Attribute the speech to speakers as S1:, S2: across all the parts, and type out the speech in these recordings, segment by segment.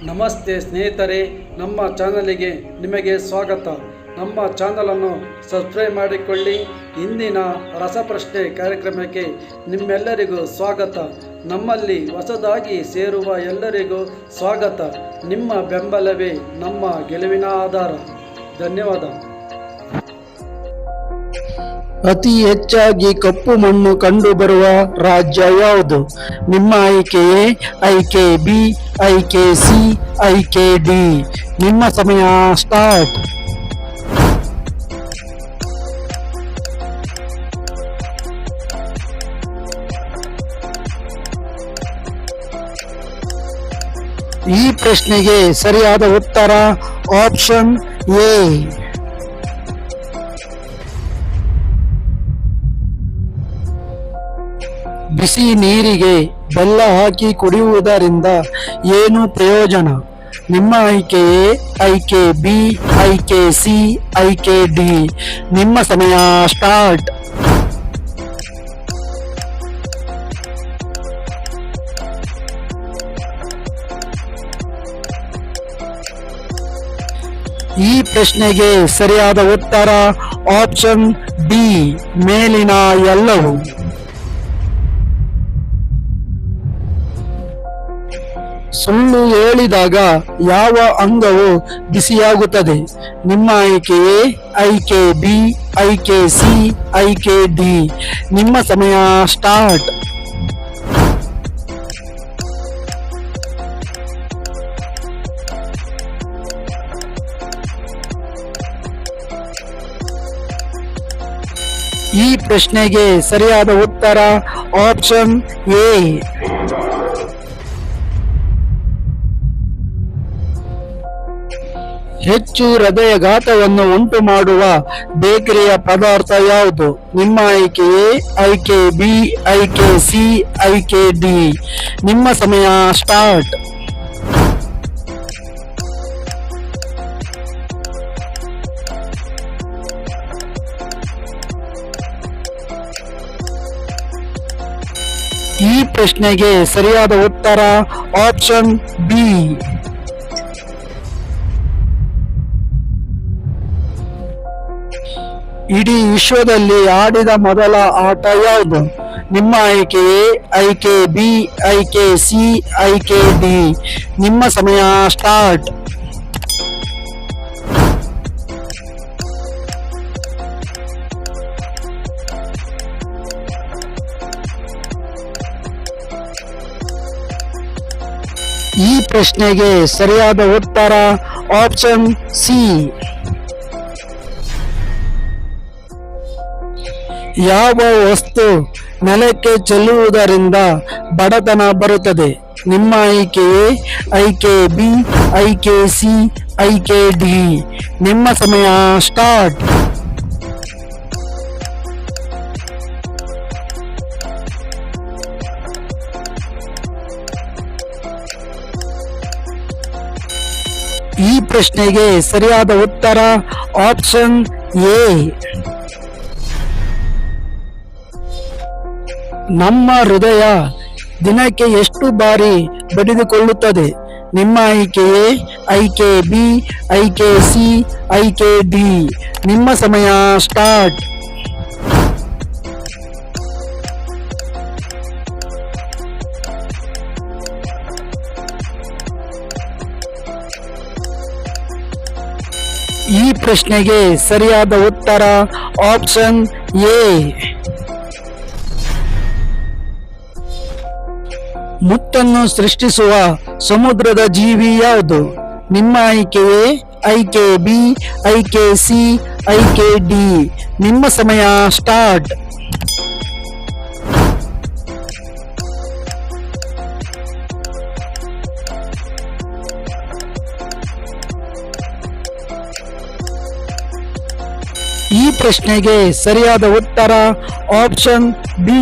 S1: ನಮಸ್ತೆ ಸ್ನೇಹಿತರೆ, ನಮ್ಮ ಚಾನಲಿಗೆ ನಿಮಗೆ ಸ್ವಾಗತ. ನಮ್ಮ ಚಾನಲನ್ನು ಸಬ್ಸ್ಕ್ರೈಬ್ ಮಾಡಿಕೊಳ್ಳಿ. ಇಂದಿನ ರಸಪ್ರಶ್ನೆ ಕಾರ್ಯಕ್ರಮಕ್ಕೆ ನಿಮ್ಮೆಲ್ಲರಿಗೂ ಸ್ವಾಗತ. ನಮ್ಮಲ್ಲಿ ಹೊಸದಾಗಿ ಸೇರುವ ಎಲ್ಲರಿಗೂ ಸ್ವಾಗತ. ನಿಮ್ಮ ಬೆಂಬಲವೇ ನಮ್ಮ ಗೆಲುವಿನ ಆಧಾರ. ಧನ್ಯವಾದ.
S2: ಅತಿ ಹೆಚ್ಚಾಗಿ ಕಪ್ಪು ಮಣ್ಣು ಕಂಡುಬರುವ ರಾಜ್ಯ ಯಾವುದು? ನಿಮ್ಮ ಆಯ್ಕೆಯೇ ಆಯ್ಕೆ ಬಿ, ಆಯ್ಕೆ ಸಿ, ಆಯ್ಕೆ ಡಿ. ನಿಮ್ಮ ಸಮಯ ಸ್ಟಾರ್ಟ್. ಈ ಪ್ರಶ್ನೆಗೆ ಸರಿಯಾದ ಉತ್ತರ ಆಪ್ಷನ್ ಎ. ಬಿಸಿ ನೀರಿಗೆ ಬೆಲ್ಲ ಹಾಕಿ ಕುಡಿಯುವುದರಿಂದ ಏನು ಪ್ರಯೋಜನ? ನಿಮ್ಮ ಆಯ್ಕೆಯೇ ಆಯ್ಕೆ ಬಿ, ಆಯ್ಕೆ ಸಿ, ಆಯ್ಕೆ ಡಿ. ನಿಮ್ಮ ಸಮಯ ಸ್ಟಾರ್ಟ್. ಈ ಪ್ರಶ್ನೆಗೆ ಸರಿಯಾದ ಉತ್ತರ ಆಪ್ಷನ್ ಡಿ, ಮೇಲಿನ ಎಲ್ಲವೂ. ಸುಳ್ಳು ಹೇಳಿದಾಗ ಯಾವ ಅಂಗವು ಬಿಸಿಯಾಗುತ್ತದೆ? ನಿಮ್ಮ ಆಯ್ಕೆಯೇ ಆಯ್ಕೆ ಬಿ, ಆಯ್ಕೆ ಸಿ, ಆಯ್ಕೆ ಡಿ. ನಿಮ್ಮ ಸಮಯ ಸ್ಟಾರ್ಟ್. ಈ ಪ್ರಶ್ನೆಗೆ ಸರಿಯಾದ ಉತ್ತರ ಆಪ್ಷನ್ ಎ. ಹೆಚ್ಚು ಹೃದಯಘಾತವನ್ನು ಉಂಟು ಮಾಡುವ ಬೇಕರಿಯ ಪದಾರ್ಥ ಯಾವುದು? ನಿಮ್ಮ ಆಯ್ಕೆಯೇ ಆಯ್ಕೆ ಬಿ, ಆಯ್ಕೆ ಸಿ, ಆಯ್ಕೆ ಡಿ. ನಿಮ್ಮ ಸಮಯ ಸ್ಟಾರ್ಟ್. ಈ ಪ್ರಶ್ನೆಗೆ ಸರಿಯಾದ ಉತ್ತರ ಆಪ್ಷನ್ ಬಿ. ಇಡೀ ವಿಶ್ವದಲ್ಲಿ ಆಡಿದ ಮೊದಲ ಆಟ ಯಾವುದು? ನಿಮ್ಮ ಆಯ್ಕೆಯೇ ಆಯ್ಕೆ ಬಿ, ಆಯ್ಕೆ ಸಿ, ಆಯ್ಕೆ ಡಿ. ನಿಮ್ಮ ಸಮಯ ಸ್ಟಾರ್ಟ್. ಈ ಪ್ರಶ್ನೆಗೆ ಸರಿಯಾದ ಉತ್ತರ ಆಪ್ಷನ್ ಸಿ. ಯಾವ ವಸ್ತು ನೆಲಕ್ಕೆ ಚೆಲ್ಲುವುದರಿಂದ ಬಡತನ ಬರುತ್ತದೆ? ನಿಮ್ಮ ಆಯ್ಕೆಯೇ ಆಯ್ಕೆ ಬಿ, ಆಯ್ಕೆ ಸಿ, ಆಯ್ಕೆ ಡಿ. ನಿಮ್ಮ ಸಮಯ ಸ್ಟಾರ್ಟ್. ಈ ಪ್ರಶ್ನೆಗೆ ಸರಿಯಾದ ಉತ್ತರ ಆಪ್ಷನ್ ಎ. ನಮ್ಮ ಹೃದಯ ದಿನಕ್ಕೆ ಎಷ್ಟು ಬಾರಿ ಬಡಿದುಕೊಳ್ಳುತ್ತದೆ? ನಿಮ್ಮ ಆಯ್ಕೆಯೇ ಆಯ್ಕೆ ಬಿ, ಆಯ್ಕೆ ಸಿ, ಆಯ್ಕೆ ಡಿ. ನಿಮ್ಮ ಸಮಯ ಸ್ಟಾರ್ಟ್. ಈ ಪ್ರಶ್ನೆಗೆ ಸರಿಯಾದ ಉತ್ತರ ಆಪ್ಷನ್ ಎ. ಮುತ್ತನ್ನು ಸೃಷ್ಟಿಸುವ ಸಮುದ್ರದ ಜೀವಿ ಯಾವುದು? ನಿಮ್ಮ ಆಯ್ಕೆಯೇ ಆಯ್ಕೆ ಬಿ, ಆಯ್ಕೆ ಸಿ, ಆಯ್ಕೆ ಡಿ. ನಿಮ್ಮ ಸಮಯ ಸ್ಟಾರ್ಟ್. ಈ ಪ್ರಶ್ನೆಗೆ ಸರಿಯಾದ ಉತ್ತರ ಆಪ್ಷನ್ ಬಿ.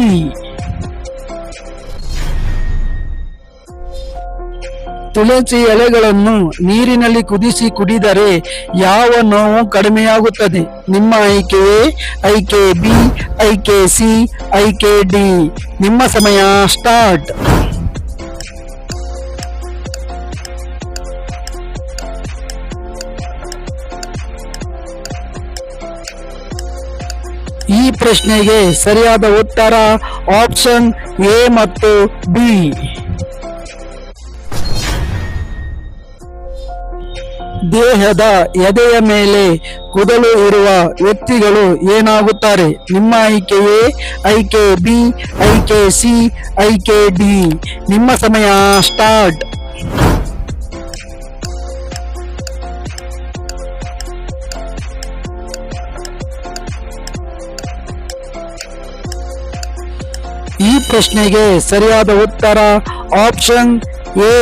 S2: ತುಳಸಿ ಎಲೆಗಳನ್ನು ನೀರಿನಲ್ಲಿ ಕುದಿಸಿ ಕುಡಿದರೆ ಯಾವ ನೋವು ಕಡಿಮೆಯಾಗುತ್ತದೆ? ನಿಮ್ಮ ಆಯ್ಕೆಯೇ ಆಯ್ಕೆ ಬಿ, ಆಯ್ಕೆ ಸಿ, ಆಯ್ಕೆ ಡಿ. ನಿಮ್ಮ ಸಮಯ ಸ್ಟಾರ್ಟ್. ಈ ಪ್ರಶ್ನೆಗೆ ಸರಿಯಾದ ಉತ್ತರ ಆಪ್ಷನ್ ಎ ಮತ್ತು ಬಿ. ದೇಹದ ಎದೆಯ ಮೇಲೆ ಕೂದಲು ಇರುವ ವ್ಯಕ್ತಿಗಳು ಏನಾಗುತ್ತಾರೆ? ನಿಮ್ಮ ಆಯ್ಕೆ ಎ, ಆಯ್ಕೆ ಬಿ, ಆಯ್ಕೆ ಸಿ, ಆಯ್ಕೆ ಡಿ. ನಿಮ್ಮ ಸಮಯ ಸ್ಟಾರ್ಟ್. ಈ ಪ್ರಶ್ನೆಗೆ ಸರಿಯಾದ ಉತ್ತರ ಆಪ್ಷನ್ ಎ,